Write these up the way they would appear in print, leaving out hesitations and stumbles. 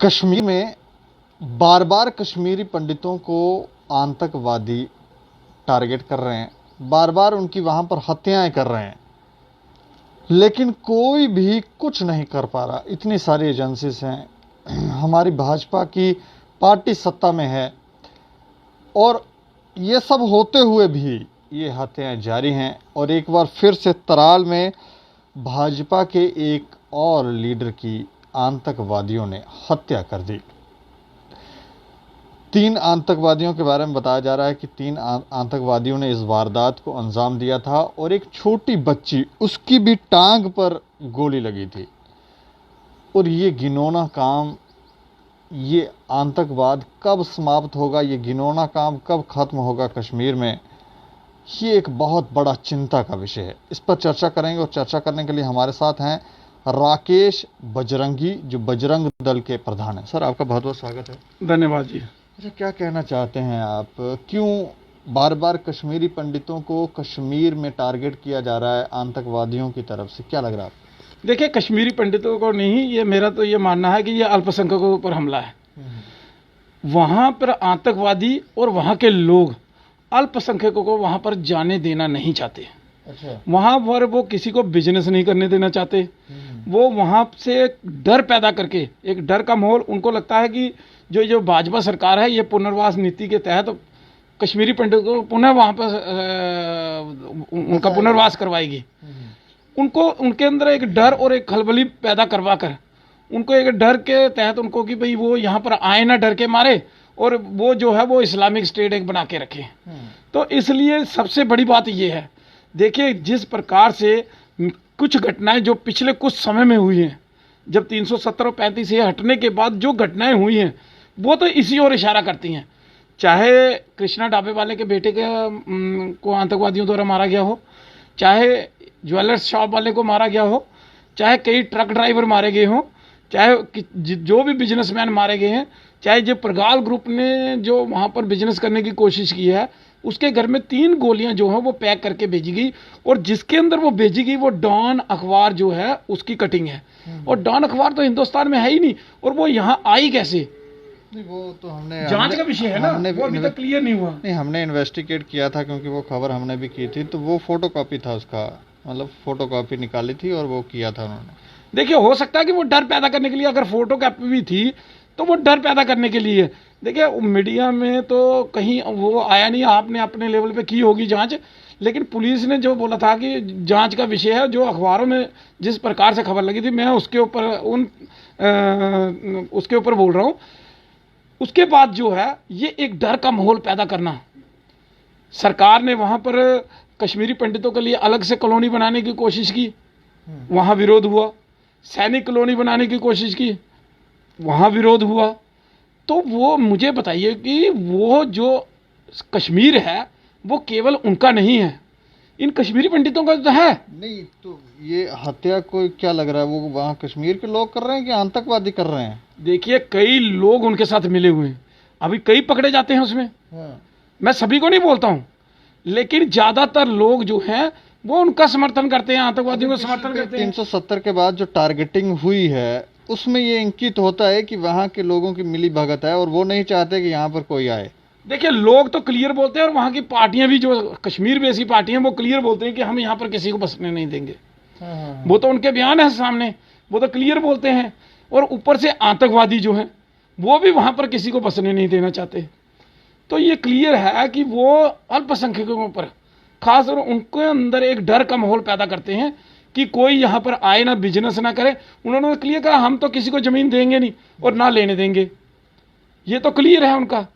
कश्मीर में बार बार कश्मीरी पंडितों को आतंकवादी टारगेट कर रहे हैं, बार बार उनकी वहां पर हत्याएं कर रहे हैं, लेकिन कोई भी कुछ नहीं कर पा रहा। इतनी सारी एजेंसीज हैं, हमारी भाजपा की पार्टी सत्ता में है और ये सब होते हुए भी ये हत्याएं जारी हैं। और एक बार फिर से तराल में भाजपा के एक और लीडर की आतंकवादियों ने हत्या कर दी। 3 आतंकवादियों के बारे में बताया जा रहा है कि 3 आतंकवादियों ने इस वारदात को अंजाम दिया था और एक छोटी बच्ची, उसकी भी टांग पर गोली लगी थी। और ये घिनौना काम, ये आतंकवाद कब समाप्त होगा, ये घिनौना काम कब खत्म होगा कश्मीर में, ये एक बहुत बड़ा चिंता का विषय है। इस पर चर्चा करेंगे और चर्चा करने के लिए हमारे साथ हैं राकेश बजरंगी, जो बजरंग दल के प्रधान हैं। सर, आपका बहुत बहुत स्वागत है। धन्यवाद जी। अच्छा, क्या कहना चाहते हैं आप? क्यों बार बार कश्मीरी पंडितों को कश्मीर में टारगेट किया जा रहा है आतंकवादियों की तरफ से? क्या लग रहा है आपको? देखिए, कश्मीरी पंडितों को नहीं, ये मेरा तो ये मानना है कि ये अल्पसंख्यकों पर हमला है। वहां पर आतंकवादी और वहां के लोग अल्पसंख्यकों को वहां पर जाने देना नहीं चाहते। अच्छा। वहां पर वो किसी को बिजनेस नहीं करने देना चाहते। वो वहां से एक डर पैदा करके, एक डर का माहौल, उनको लगता है कि जो भाजपा सरकार है, ये पुनर्वास नीति के तहत कश्मीरी पंडितों को पुनः वहां पर उनका पुनर्वास करवाएगी। उनको उनके अंदर एक डर और एक खलबली पैदा करवा कर उनको एक डर के तहत उनको कि भाई वो यहाँ पर आए ना डर के मारे, और वो जो है वो इस्लामिक स्टेट एक बना के रखे। तो इसलिए सबसे बड़ी बात ये है, देखिए जिस प्रकार से कुछ घटनाएं जो पिछले कुछ समय में हुई हैं, जब 370 और 35 से हटने के बाद जो घटनाएं हुई हैं वो तो इसी ओर इशारा करती हैं। चाहे कृष्णा ढाबे वाले के बेटे के को आतंकवादियों द्वारा मारा गया हो, चाहे ज्वेलर्स शॉप वाले को मारा गया हो, चाहे कई ट्रक ड्राइवर मारे गए हों, चाहे जो भी बिजनेसमैन मारे गए हैं, चाहे जो प्रगाल ग्रुप ने जो वहाँ पर बिजनेस करने की कोशिश की है, उसके घर में 3 गोलियां जो हैं वो पैक करके भेजी गई। और जिसके अंदर वो भेजी गई वो डॉन अखबार जो है उसकी कटिंग है। और डॉन अखबार तो हिंदुस्तान में है ही नहीं, और वो यहाँ आई कैसे? नहीं, वो तो हमने जांच का विषय है ना, वो अभी तक क्लियर नहीं हुआ। नहीं, हमने इन्वेस्टिगेट किया था, क्योंकि वो खबर हमने भी की थी, तो वो फोटोकॉपी था उसका, मतलब फोटोकॉपी निकाली थी और वो किया था उन्होंने। देखिए, हो सकता है कि वो डर पैदा करने के लिए, अगर फोटोकॉपी भी थी तो वो डर पैदा करने के लिए। देखिए, मीडिया में तो कहीं वो आया नहीं, आपने अपने लेवल पे की होगी जांच, लेकिन पुलिस ने जो बोला था कि जांच का विषय है, जो अखबारों में जिस प्रकार से खबर लगी थी, मैं उसके ऊपर उसके ऊपर बोल रहा हूँ। उसके बाद जो है ये एक डर का माहौल पैदा करना, सरकार ने वहाँ पर कश्मीरी पंडितों के लिए अलग से कॉलोनी बनाने की कोशिश की, वहाँ विरोध हुआ। सैनिक कॉलोनी बनाने की कोशिश की, वहाँ विरोध हुआ। तो वो मुझे बताइए कि वो जो कश्मीर है वो केवल उनका नहीं है, इन कश्मीरी पंडितों का तो है। नहीं, तो ये हत्या को क्या लग रहा है, वो वहाँ कश्मीर के लोग कर रहे हैं कि आतंकवादी कर रहे हैं? देखिए, कई लोग उनके साथ मिले हुए हैं, अभी कई पकड़े जाते हैं उसमें। मैं सभी को नहीं बोलता हूँ, लेकिन ज्यादातर लोग जो हैं वो उनका समर्थन करते हैं, आतंकवादियों का समर्थन करते हैं। 370 के बाद जो टारगेटिंग हुई है उसमें ये इंकित होता है कि वहाँ के लोगों की मिली भगत है और वो नहीं चाहते कि यहाँ पर कोई आए। देखिए, लोग तो क्लियर बोलते हैं, और वहाँ की पार्टियां भी, जो कश्मीर में ऐसी पार्टियां, वो क्लियर बोलते हैं कि हम यहाँ पर किसी को बसने नहीं देंगे। वो तो उनके बयान है सामने, वो तो क्लियर बोलते हैं। और ऊपर से आतंकवादी जो हैं वो भी वहाँ पर किसी को बसने नहीं देना चाहते। तो ये क्लियर है कि वो अल्पसंख्यकों पर खास और उनके अंदर एक डर का माहौल पैदा करते हैं कि कोई यहाँ पर आए ना, बिजनेस ना करे। उन्होंने क्लियर कहा, हम तो किसी को जमीन देंगे नहीं और ना लेने देंगे, ये तो क्लियर है उनका।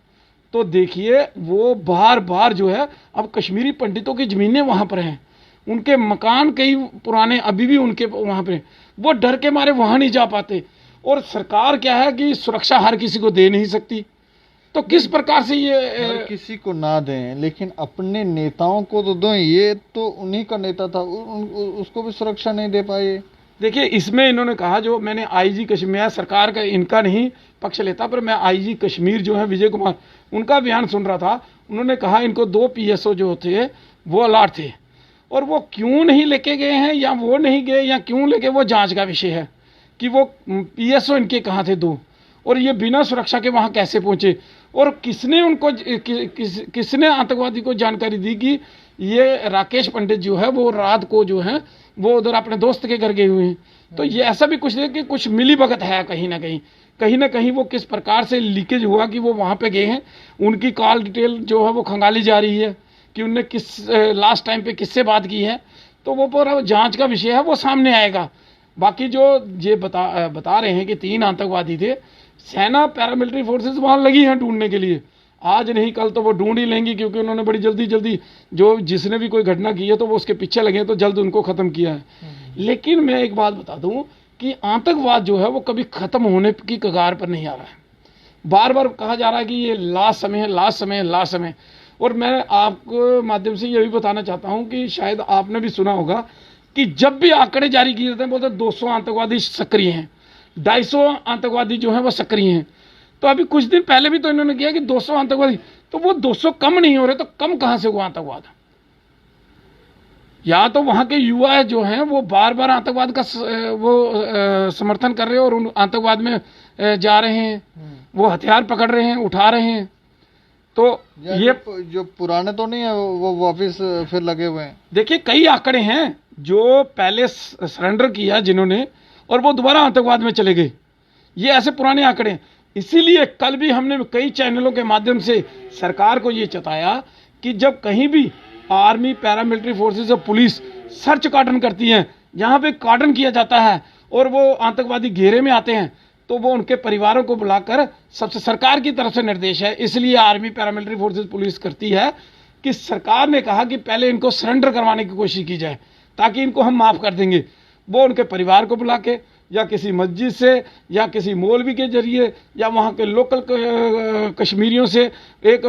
तो देखिए, वो बार बार जो है, अब कश्मीरी पंडितों की जमीनें वहाँ पर हैं, उनके मकान कई पुराने अभी भी उनके वहाँ पर, वो डर के मारे वहाँ नहीं जा पाते। और सरकार क्या है कि सुरक्षा हर किसी को दे नहीं सकती, तो किस प्रकार से ये किसी को ना दें, लेकिन अपने नेताओं को तो दो। ये तो उन्हीं का नेता था, उसको भी सुरक्षा नहीं दे पाए। देखिए, इसमें इन्होंने कहा, जो मैंने आईजी कश्मीर, सरकार का इनका नहीं पक्ष लेता, पर मैं आईजी कश्मीर जो है विजय कुमार, उनका बयान सुन रहा था। उन्होंने कहा इनको 2 PSO जो थे वो अलर्ट थे, और वो क्यों नहीं लेके गए हैं, या वो नहीं गए, या क्यों लेके, वो जांच का विषय है कि वो PSO इनके कहाँ थे 2। और ये बिना सुरक्षा के वहाँ कैसे पहुँचे, और किसने उनको किसने आतंकवादी को जानकारी दी कि ये राकेश पंडित जो है वो रात को जो है वो उधर अपने दोस्त के घर गए हुए हैं। तो ये ऐसा भी कुछ नहीं कि कुछ मिली भगत है, कहीं ना कहीं वो किस प्रकार से लीकेज हुआ कि वो वहाँ पे गए हैं, उनकी कॉल डिटेल जो है वो खंगाली जा रही है कि उनने किस लास्ट टाइम पे किससे बात की है। तो वो पूरा जांच का विषय है, वो सामने आएगा। बाकी जो ये बता रहे हैं कि 3 आतंकवादी थे, सेना पैरामिलिट्री फोर्सेस वहाँ लगी हैं ढूंढने के लिए, आज नहीं कल तो वो ढूंढ ही लेंगी, क्योंकि उन्होंने बड़ी जल्दी जो जिसने भी कोई घटना की है तो वो उसके पीछे लगे हैं, तो जल्द उनको ख़त्म किया है। लेकिन मैं एक बात बता दूं कि आतंकवाद जो है वो कभी ख़त्म होने की कगार पर नहीं आ रहा है। बार बार कहा जा रहा है कि ये लास्ट समय। और मैं आपको माध्यम से ये भी बताना चाहता हूं कि शायद आपने भी सुना होगा कि जब भी आंकड़े जारी किए जाते हैं बोलते 200 आतंकवादी सक्रिय हैं, 250 आतंकवादी जो हैं वो सक्रिय हैं। तो अभी कुछ दिन पहले भी तो इन्होंने किया कि 200 आतंकवादी, तो वो 200 कम नहीं हो रहे, तो कम कहां से हुआ आतंकवाद? या तो वहां के युवा जो हैं वो बार बार आतंकवाद का समर्थन कर रहे हैं और उन आतंकवाद में जा रहे हैं, वो हथियार पकड़ रहे हैं, उठा रहे हैं। तो ये जो पुराने तो नहीं है वो वापस फिर लगे हुए हैं। देखिए कई आंकड़े हैं जो पहले सरेंडर किया जिन्होंने, और वो दोबारा आतंकवाद में चले गए, ये ऐसे पुराने आंकड़े हैं। इसीलिए कल भी हमने कई चैनलों के माध्यम से सरकार को ये चेताया कि जब कहीं भी आर्मी, पैरामिलिट्री फोर्सेस और पुलिस सर्च कार्डन करती हैं, जहाँ पे कार्डन किया जाता है और वो आतंकवादी घेरे में आते हैं, तो वो उनके परिवारों को बुलाकर, सबसे सरकार की तरफ से निर्देश है, इसलिए आर्मी, पैरामिलिट्री फोर्सेस, पुलिस करती है कि सरकार ने कहा कि पहले इनको सरेंडर करवाने की कोशिश की जाए ताकि इनको हम माफ़ कर देंगे। वो उनके परिवार को बुला के या किसी मस्जिद से या किसी मौलवी के जरिए या वहाँ के लोकल कश्मीरियों से एक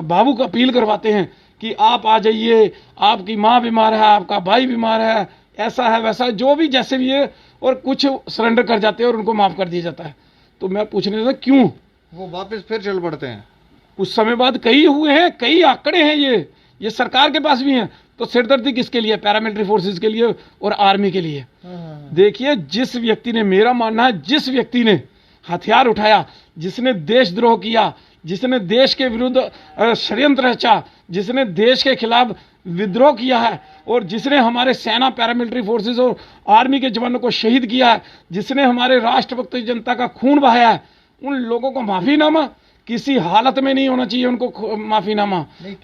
भावुक अपील करवाते हैं कि आप आ जाइए, आपकी माँ बीमार है, आपका भाई बीमार है, ऐसा है वैसा, जो भी जैसे भी है, और कुछ सरेंडर कर जाते हैं और उनको माफ़ कर दिया जाता है। तो मैं पूछने लगा क्यों वो वापस फिर चल पड़ते हैं? कुछ समय बाद कई हुए हैं, कई आंकड़े हैं, ये सरकार के पास भी हैं। तो सिरदर्दी किसके लिए? पैरामिलिट्री फोर्सेस के लिए और आर्मी के लिए। देखिए जिस व्यक्ति ने, मेरा मानना है, जिस व्यक्ति ने हथियार उठाया, जिसने देशद्रोह किया, जिसने देश के विरुद्ध षड्यंत्र रचा, जिसने देश के खिलाफ विद्रोह किया है और जिसने हमारे सेना, पैरामिलिट्री फोर्सेस और आर्मी के जवानों को शहीद किया है, जिसने हमारे राष्ट्रभक्त जनता का खून बहाया है, उन लोगों को माफीनामा किसी हालत में नहीं होना चाहिए, उनको माफीनामा। नहीं,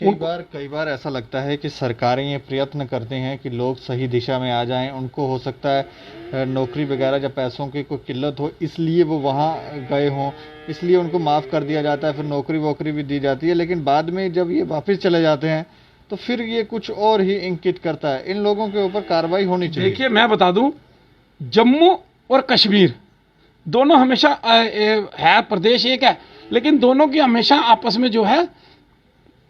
कई बार ऐसा लगता है कि सरकारें ये प्रयत्न करते हैं कि लोग सही दिशा में आ जाएं, उनको हो सकता है नौकरी वगैरह या पैसों की कोई किल्लत हो, इसलिए वो वहाँ गए हों, इसलिए उनको माफ़ कर दिया जाता है, फिर नौकरी वोकरी भी दी जाती है। लेकिन बाद में जब ये वापस चले जाते हैं तो फिर ये कुछ और ही इंगित करता है। इन लोगों के ऊपर कार्रवाई होनी चाहिए। देखिए मैं बता दूं, जम्मू और कश्मीर दोनों हमेशा है, प्रदेश एक है, लेकिन दोनों की हमेशा आपस में जो है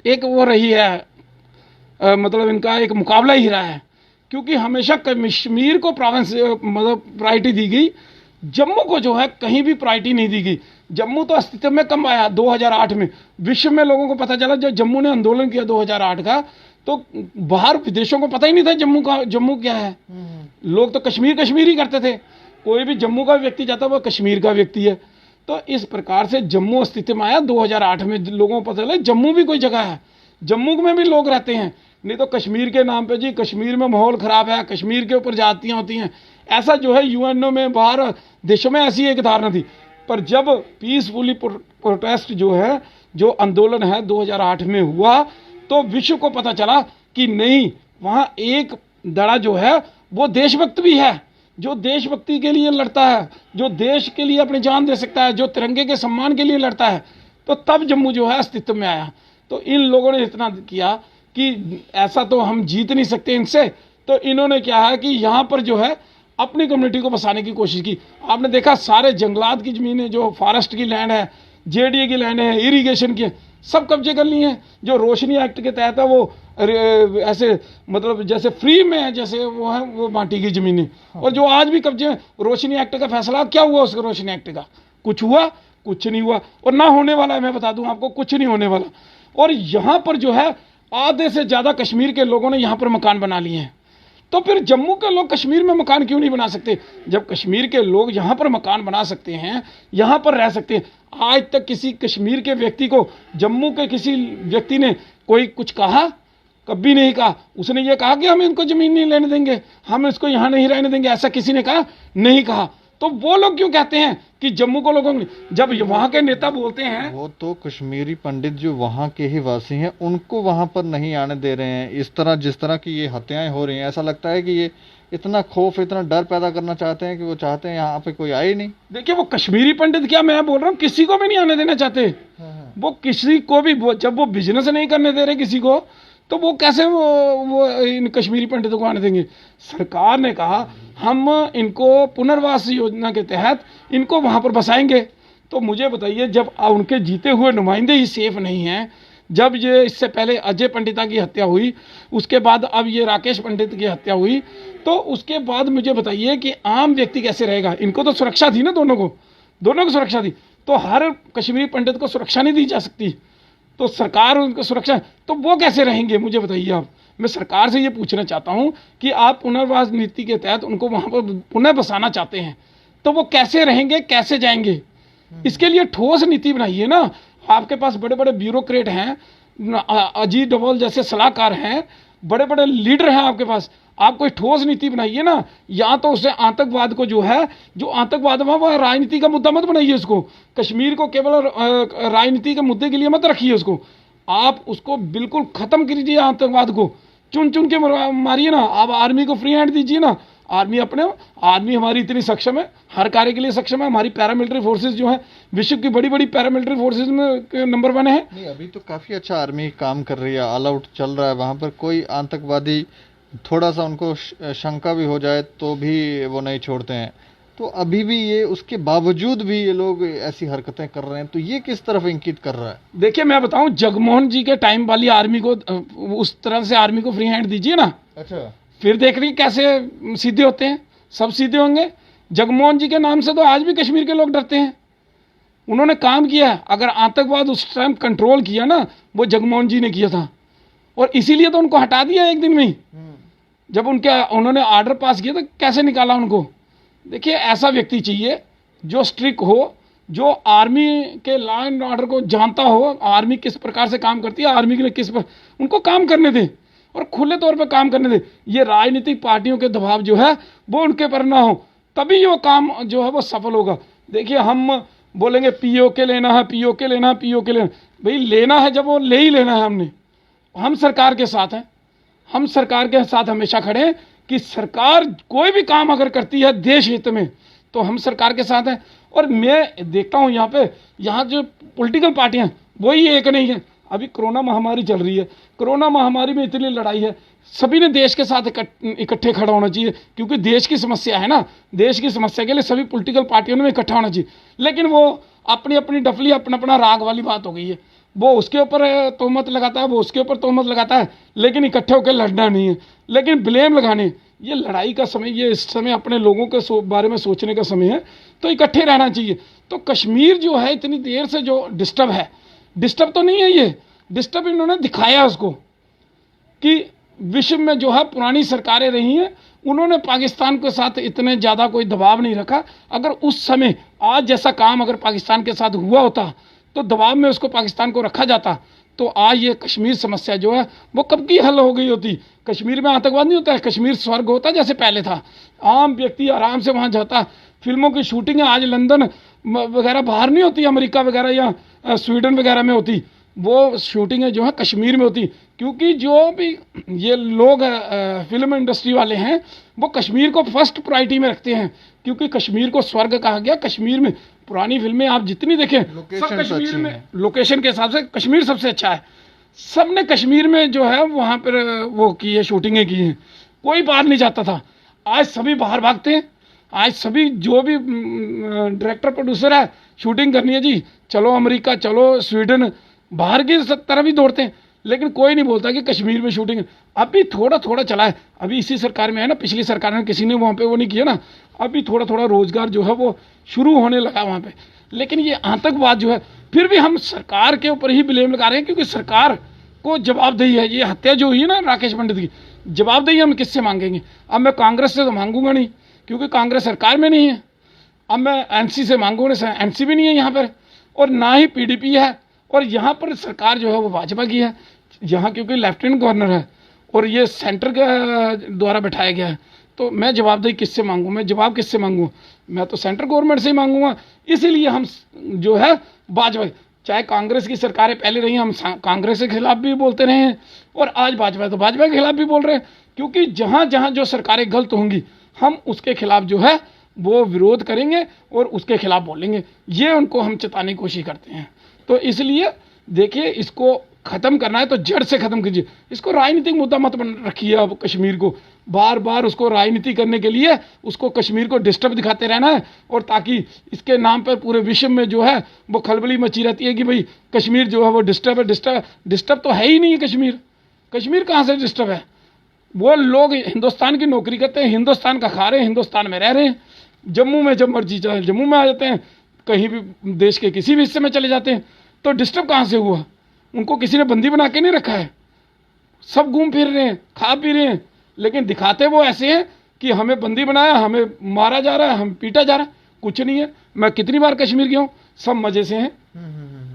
एक वो रही है, मतलब इनका एक मुकाबला ही रहा है, क्योंकि हमेशा कश्मीर को प्रोविंस मतलब प्रायोरिटी दी गई, जम्मू को जो है कहीं भी प्रायोरिटी नहीं दी गई। जम्मू तो अस्तित्व में कम आया 2008 में, विश्व में लोगों को पता चला जब जम्मू ने आंदोलन किया 2008 का, तो बाहर विदेशों को पता ही नहीं था जम्मू क्या है। लोग तो कश्मीर ही करते थे, कोई भी जम्मू का व्यक्ति जाता वो कश्मीर का व्यक्ति है। तो इस प्रकार से जम्मू अस्तित्व में आया 2008 में, लोगों को पता चला जम्मू भी कोई जगह है, जम्मू में भी लोग रहते हैं। नहीं तो कश्मीर के नाम पे जी कश्मीर में माहौल ख़राब है, कश्मीर के ऊपर जातियाँ होती हैं, ऐसा जो है यूएनओ में, बाहर देशों में ऐसी एक धारणा थी। पर जब पीसफुली प्रोटेस्ट जो है, जो आंदोलन है 2008 में हुआ, तो विश्व को पता चला कि नहीं, वहाँ एक दड़ा जो है वो देशभक्त भी है, जो देशभक्ति के लिए लड़ता है, जो देश के लिए अपनी जान दे सकता है, जो तिरंगे के सम्मान के लिए लड़ता है। तो तब जम्मू जो है अस्तित्व में आया। तो इन लोगों ने इतना किया कि ऐसा तो हम जीत नहीं सकते इनसे, तो इन्होंने क्या है कि यहाँ पर जो है अपनी कम्युनिटी को बसाने की कोशिश की। आपने देखा सारे जंगलात की ज़मीनें, जो फॉरेस्ट की लैंड है, जेडीए की लैंड है, इरीगेशन की, सब कब्जे कर ली हैं। जो रोशनी एक्ट के तहत है वो ऐसे मतलब जैसे फ्री में है, जैसे वो है वो बांटी गई ज़मीनें। और जो आज भी कब्जे, रोशनी एक्ट का फैसला क्या हुआ, उसका रोशनी एक्ट का कुछ हुआ? कुछ नहीं हुआ, और ना होने वाला है। मैं बता दूं आपको, कुछ नहीं होने वाला। और यहाँ पर जो है आधे से ज़्यादा कश्मीर के लोगों ने यहाँ पर मकान बना लिए हैं। तो फिर जम्मू के लोग कश्मीर में मकान क्यों नहीं बना सकते? जब कश्मीर के लोग यहाँ पर मकान बना सकते हैं, यहाँ पर रह सकते हैं, आज तक किसी कश्मीर के व्यक्ति को जम्मू के किसी व्यक्ति ने कोई कुछ कहा? कभी नहीं कहा। उसने ये कहा कि हम इनको जमीन नहीं लेने देंगे, हम इसको यहाँ नहीं रहने देंगे, ऐसा किसी ने कहा? नहीं कहा। तो वो लोग क्यों कहते हैं कि जम्मू को लोगों ने, जब वहां के नेता बोलते हैं, वो तो कश्मीरी पंडित जो वहाँ के ही वासी हैं उनको वहाँ पर नहीं आने दे रहे हैं। इस तरह जिस तरह की ये हत्याएं हो रही हैं, ऐसा लगता है कि ये इतना खौफ, इतना डर पैदा करना चाहते हैं कि वो चाहते हैं यहाँ पे कोई आए ही नहीं। देखिए वो कश्मीरी पंडित क्या, मैं बोल रहा हूँ किसी को भी नहीं आने देना चाहते। वो किसी को भी, जब वो बिजनेस नहीं करने दे रहे किसी को, तो वो कैसे वो इन कश्मीरी पंडितों को आने देंगे? सरकार ने कहा हम इनको पुनर्वास योजना के तहत इनको वहाँ पर बसाएंगे। तो मुझे बताइए, जब उनके जीते हुए नुमाइंदे ही सेफ नहीं हैं, जब ये इससे पहले अजय पंडिता की हत्या हुई, उसके बाद अब ये राकेश पंडित की हत्या हुई, तो उसके बाद मुझे बताइए कि आम व्यक्ति कैसे रहेगा? इनको तो सुरक्षा थी ना, दोनों को सुरक्षा थी। तो हर कश्मीरी पंडित को सुरक्षा नहीं दी जा सकती, तो सरकार उनको सुरक्षा, तो वो कैसे रहेंगे? मुझे बताइए आप। मैं सरकार से ये पूछना चाहता हूँ कि आप पुनर्वास नीति के तहत उनको वहाँ पर पुनः बसाना चाहते हैं, तो वो कैसे रहेंगे, कैसे जाएंगे? इसके लिए ठोस नीति बनाइए ना। आपके पास बड़े बड़े ब्यूरोक्रेट हैं, अजीत डोभाल जैसे सलाहकार हैं, बड़े बड़े लीडर हैं आपके पास। आप कोई ठोस नीति बनाइए ना। या तो उससे आतंकवाद को जो है, जो आतंकवाद में वह राजनीति का मुद्दा मत बनाइए उसको। कश्मीर को केवल राजनीति के मुद्दे के लिए मत रखिए उसको। आप उसको बिल्कुल खत्म कीजिए, आतंकवाद को चुन चुन के मारिए ना। आप आर्मी को फ्री हैंड दीजिए ना। आर्मी हमारी इतनी सक्षम है, हर कार्य के लिए सक्षम है। हमारी पैरामिलिट्री फोर्सेस जो है विश्व की बड़ी बड़ी पैरामिलिट्री फोर्सेस में नंबर 1 है। नहीं, अभी तो काफी अच्छा आर्मी काम कर रही है, ऑल आउट चल रहा है। वहां पर कोई आतंकवादी थोड़ा सा उनको शंका भी हो जाए तो भी वो नहीं छोड़ते हैं। तो अभी भी ये, उसके बावजूद भी ये लोग ऐसी हरकतें कर रहे हैं, तो ये किस तरफ इंगित कर रहा है? देखिए मैं बताऊं, जगमोहन जी के टाइम वाली आर्मी को, उस तरह से आर्मी को फ्री हैंड दीजिए ना। अच्छा, फिर देख रही कैसे सीधे होते हैं, सब सीधे होंगे। जगमोहन जी के नाम से तो आज भी कश्मीर के लोग डरते हैं। उन्होंने काम किया है। अगर आतंकवाद उस टाइम कंट्रोल किया ना, वो जगमोहन जी ने किया था, और इसीलिए तो उनको हटा दिया एक दिन में ही। जब उन्होंने ऑर्डर पास किया तो कैसे निकाला उनको? देखिए ऐसा व्यक्ति चाहिए जो स्ट्रिक्ट हो, जो आर्मी के लॉ एंड ऑर्डर को जानता हो, आर्मी किस प्रकार से काम करती है, आर्मी के किस पर, उनको काम करने दें और खुले तौर पे काम करने दें। ये राजनीतिक पार्टियों के दबाव जो है वो उनके पर ना हो, तभी वो काम जो है वो सफल होगा। देखिए हम बोलेंगे पीओके लेना है, पीओके लेना है, पीओके लेना, भाई लेना है जब वो ले ही लेना है। हम सरकार के साथ हैं, हम सरकार के साथ हमेशा खड़े हैं कि सरकार कोई भी काम अगर करती है देश हित में तो हम सरकार के साथ हैं। और मैं देखता हूँ यहाँ जो पॉलिटिकल पार्टियां वही एक नहीं है। अभी कोरोना महामारी चल रही है, कोरोना महामारी में इतनी लड़ाई है, सभी ने देश के साथ इकट्ठे खड़ा होना चाहिए, क्योंकि देश की समस्या है ना। देश की समस्या के लिए सभी पॉलिटिकल पार्टियों में इकट्ठा होना चाहिए। लेकिन वो अपनी अपनी डफली, अपना अपना राग वाली बात हो गई है। वो उसके ऊपर तोहमत लगाता है, वो उसके ऊपर तोहमत लगाता है, लेकिन इकट्ठे होकर लड़ना नहीं है। लेकिन ब्लेम लगाने, ये लड़ाई का समय, ये इस समय अपने लोगों के बारे में सोचने का समय है, तो इकट्ठे रहना चाहिए। तो कश्मीर जो है इतनी देर से जो डिस्टर्ब है, डिस्टर्ब तो नहीं है ये, डिस्टर्ब इन्होंने दिखाया उसको कि विश्व में जो है पुरानी सरकारें रही हैं, उन्होंने पाकिस्तान के साथ इतने ज़्यादा कोई दबाव नहीं रखा। अगर उस समय आज जैसा काम अगर पाकिस्तान के साथ हुआ होता तो दबाव में उसको पाकिस्तान को रखा जाता, तो आज ये कश्मीर समस्या जो है वो कब की हल हो गई होती। कश्मीर में आतंकवाद नहीं होता है, कश्मीर स्वर्ग होता जैसे पहले था। आम व्यक्ति आराम से वहाँ जाता। फिल्मों की शूटिंग आज लंदन वगैरह बाहर नहीं होती, अमेरिका वगैरह या स्वीडन वगैरह में होती, वो शूटिंग जो है कश्मीर में होती। क्योंकि जो भी ये लोग फिल्म इंडस्ट्री वाले हैं वो कश्मीर को फर्स्ट प्रायोरिटी में रखते हैं, क्योंकि कश्मीर को स्वर्ग कहा गया। कश्मीर में पुरानी फिल्में आप जितनी देखें सब कश्मीर में, लोकेशन के हिसाब से कश्मीर सबसे अच्छा है। सब ने कश्मीर में जो है वहाँ पर वो की है, शूटिंगें की हैं। कोई बाहर नहीं जाता था, आज सभी बाहर भागते हैं। आज सभी जो भी डायरेक्टर प्रोड्यूसर है, शूटिंग करनी है जी, चलो अमेरिका, चलो स्वीडन, बाहर की तरफ ही दौड़ते हैं। लेकिन कोई नहीं बोलता कि कश्मीर में शूटिंग अभी थोड़ा थोड़ा चला है। अभी इसी सरकार में है ना, पिछली सरकार में किसी ने वहाँ पे वो नहीं किया ना। अभी थोड़ा थोड़ा रोजगार जो है वो शुरू होने लगा वहाँ पे। लेकिन ये आतंकवाद जो है, फिर भी हम सरकार के ऊपर ही ब्लेम लगा रहे हैं, क्योंकि सरकार को जवाबदेही है। ये हत्या जो हुई है ना राकेश पंडित की, जवाबदेही हम किससे मांगेंगे? अब मैं कांग्रेस से तो मांगूंगा नहीं, क्योंकि कांग्रेस सरकार में नहीं है। अब मैं एनसी से मांगूंगा, एनसी भी नहीं है यहाँ पर, और ना ही पीडीपी है, और यहाँ पर सरकार जो है वो भाजपा की है यहाँ, क्योंकि लेफ्टिनेंट गवर्नर है और ये सेंटर के द्वारा बैठाया गया है। तो मैं जवाबदेही किससे मांगूँ? मैं जवाब किससे मांगूँ? मैं तो सेंट्रल गवर्नमेंट से ही मांगूंगा। इसीलिए हम जो है भाजपा, चाहे कांग्रेस की सरकारें पहले रही, हम कांग्रेस के खिलाफ भी बोलते रहे हैं, और आज भाजपा तो भाजपा के खिलाफ भी बोल रहे हैं, क्योंकि जहाँ जहाँ जो सरकारें गलत होंगी हम उसके खिलाफ जो है वो विरोध करेंगे और उसके खिलाफ बोलेंगे। ये उनको हम चेताने की कोशिश करते हैं। तो इसलिए देखिए, इसको ख़त्म करना है तो जड़ से ख़त्म कीजिए। इसको राजनीतिक मुद्दा मत रखिए। अब कश्मीर को बार बार उसको राजनीति करने के लिए उसको कश्मीर को डिस्टर्ब दिखाते रहना है, और ताकि इसके नाम पर पूरे विश्व में जो है वो खलबली मची रहती है कि भाई कश्मीर जो है वो डिस्टर्ब है। डिस्टर्ब तो है ही नहीं है कश्मीर। कश्मीर कहाँ से डिस्टर्ब है? वो लोग हिंदुस्तान की नौकरी करते हैं, हिंदुस्तान का खा रहे हैं, हिंदुस्तान में रह रहे हैं। जम्मू में जब मर्जी चाहे जम्मू में आ जाते हैं, कहीं भी देश के किसी भी हिस्से में चले जाते हैं। तो डिस्टर्ब कहाँ से हुआ? उनको किसी ने बंदी बना के नहीं रखा है। सब घूम फिर रहे हैं, खा पी रहे हैं, लेकिन दिखाते वो ऐसे हैं कि हमें बंदी बनाया, हमें मारा जा रहा है, हम पीटा जा रहा है। कुछ नहीं है। मैं कितनी बार कश्मीर गया हूँ, सब मजे से हैं,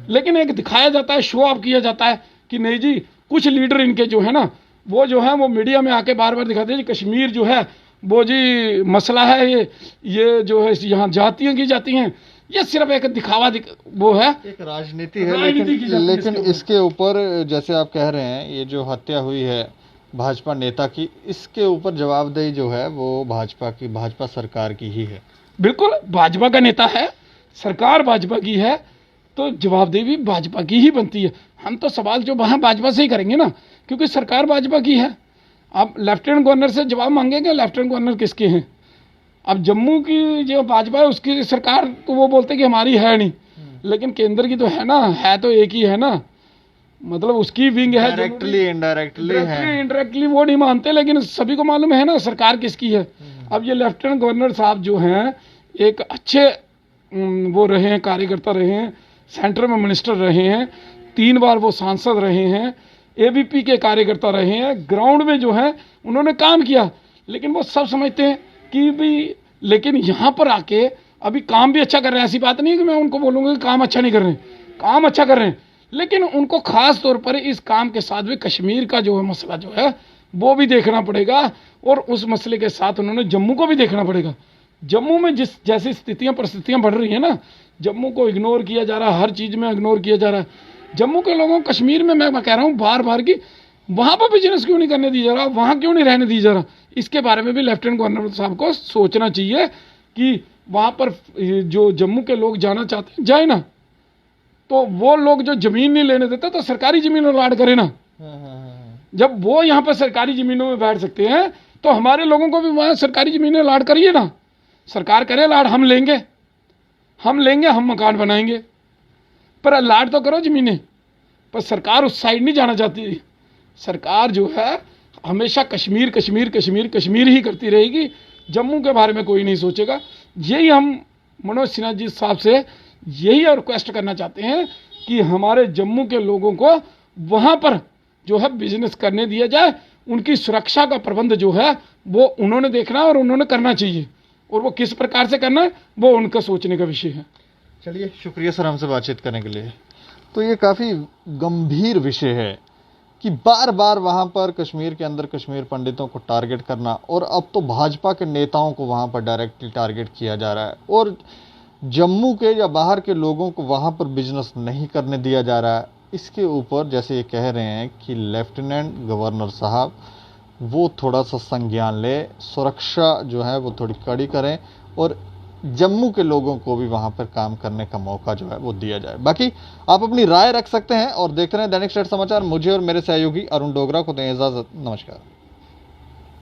लेकिन एक दिखाया जाता है, शो ऑफ किया जाता है कि नहीं जी, कुछ लीडर इनके जो है ना वो जो है वो मीडिया में आके बार बार दिखाते हैं जी कश्मीर जो है वो जी मसला है, ये जो है यहाँ जातियाँ की जाती हैं। ये सिर्फ एक दिखावा वो है, एक राजनीति है। लेकिन इसके ऊपर जैसे आप कह रहे हैं, ये जो हत्या हुई है भाजपा नेता की, इसके ऊपर जवाबदेही जो है वो भाजपा सरकार की ही है। बिल्कुल, भाजपा का नेता है, सरकार भाजपा की है, तो जवाबदेही भी भाजपा की ही बनती है। हम तो सवाल जो वहाँ भाजपा से ही करेंगे ना, क्योंकि सरकार भाजपा की है। आप लेफ्टिनेंट गवर्नर से जवाब मांगेंगे, लेफ्टिनेंट गवर्नर किसके हैं? अब जम्मू की जो भाजपा है उसकी सरकार तो वो बोलते कि हमारी है नहीं, लेकिन केंद्र की तो है ना, है तो एक ही है ना, मतलब उसकी विंग है। इनडायरेक्टली वो नहीं मानते, लेकिन सभी को मालूम है ना सरकार किसकी है। अब ये लेफ्टिनेंट गवर्नर साहब जो हैं एक अच्छे वो रहे हैं, कार्यकर्ता रहे हैं, सेंटर में मिनिस्टर रहे हैं, 3 बार वो सांसद रहे हैं, एबीपी के कार्यकर्ता रहे हैं, ग्राउंड में जो है उन्होंने काम किया। लेकिन वो सब समझते हैं कि भी, लेकिन यहाँ पर आके अभी काम भी अच्छा कर रहे हैं। ऐसी बात नहीं है कि मैं उनको बोलूँगा कि काम अच्छा नहीं कर रहे हैं, काम अच्छा कर रहे हैं, लेकिन उनको खास तौर पर इस काम के साथ भी कश्मीर का जो है मसला जो है वो भी देखना पड़ेगा, और उस मसले के साथ उन्होंने जम्मू को भी देखना पड़ेगा। जम्मू में जिस जैसी परिस्थितियाँ बढ़ रही हैं ना, जम्मू को इग्नोर किया जा रहा है, हर चीज़ में इग्नोर किया जा रहा है। जम्मू के लोगों को कश्मीर में मैं कह रहा हूँ बार बार कि वहाँ पर बिजनेस क्यों नहीं करने दिया जा रहा, वहाँ क्यों नहीं रहने दिया जा रहा। इसके बारे में भी लेफ्टिनेंट गवर्नर साहब को सोचना चाहिए कि वहाँ पर जो जम्मू के लोग जाना चाहते हैं जाए ना, तो वो लोग जो ज़मीन नहीं लेने देते तो सरकारी ज़मीनों लाड करे ना। जब वो यहाँ पर सरकारी ज़मीनों में बैठ सकते हैं तो हमारे लोगों को भी वहाँ सरकारी ज़मीनें लाड करिए ना। सरकार करे लाड, हम लेंगे, हम मकान बनाएंगे, पर लाड तो करो ज़मीनें। पर सरकार उस साइड नहीं जाना चाहती। सरकार जो है हमेशा कश्मीर कश्मीर कश्मीर कश्मीर ही करती रहेगी, जम्मू के बारे में कोई नहीं सोचेगा। यही हम मनोज सिन्हा जी साहब से यही रिक्वेस्ट करना चाहते हैं कि हमारे जम्मू के लोगों को वहाँ पर जो है बिजनेस करने दिया जाए। उनकी सुरक्षा का प्रबंध जो है वो उन्होंने देखना है और उन्होंने करना चाहिए, और वो किस प्रकार से करना है वो उनका सोचने का विषय है। चलिए, शुक्रिया सर हमसे बातचीत करने के लिए। तो ये काफ़ी गंभीर विषय है कि बार बार वहाँ पर कश्मीर के अंदर कश्मीर पंडितों को टारगेट करना, और अब तो भाजपा के नेताओं को वहाँ पर डायरेक्टली टारगेट किया जा रहा है, और जम्मू के या बाहर के लोगों को वहाँ पर बिजनेस नहीं करने दिया जा रहा है। इसके ऊपर जैसे ये कह रहे हैं कि लेफ्टिनेंट गवर्नर साहब वो थोड़ा सा संज्ञान ले, सुरक्षा जो है वो थोड़ी कड़ी करें, और जम्मू के लोगों को भी वहाँ पर काम करने का मौका जो है वो दिया जाए। बाकी आप अपनी राय रख सकते हैं और देखते रहें दैनिक स्टेट समाचार। मुझे और मेरे सहयोगी अरुण डोगरा को दें इजाज़त। नमस्कार।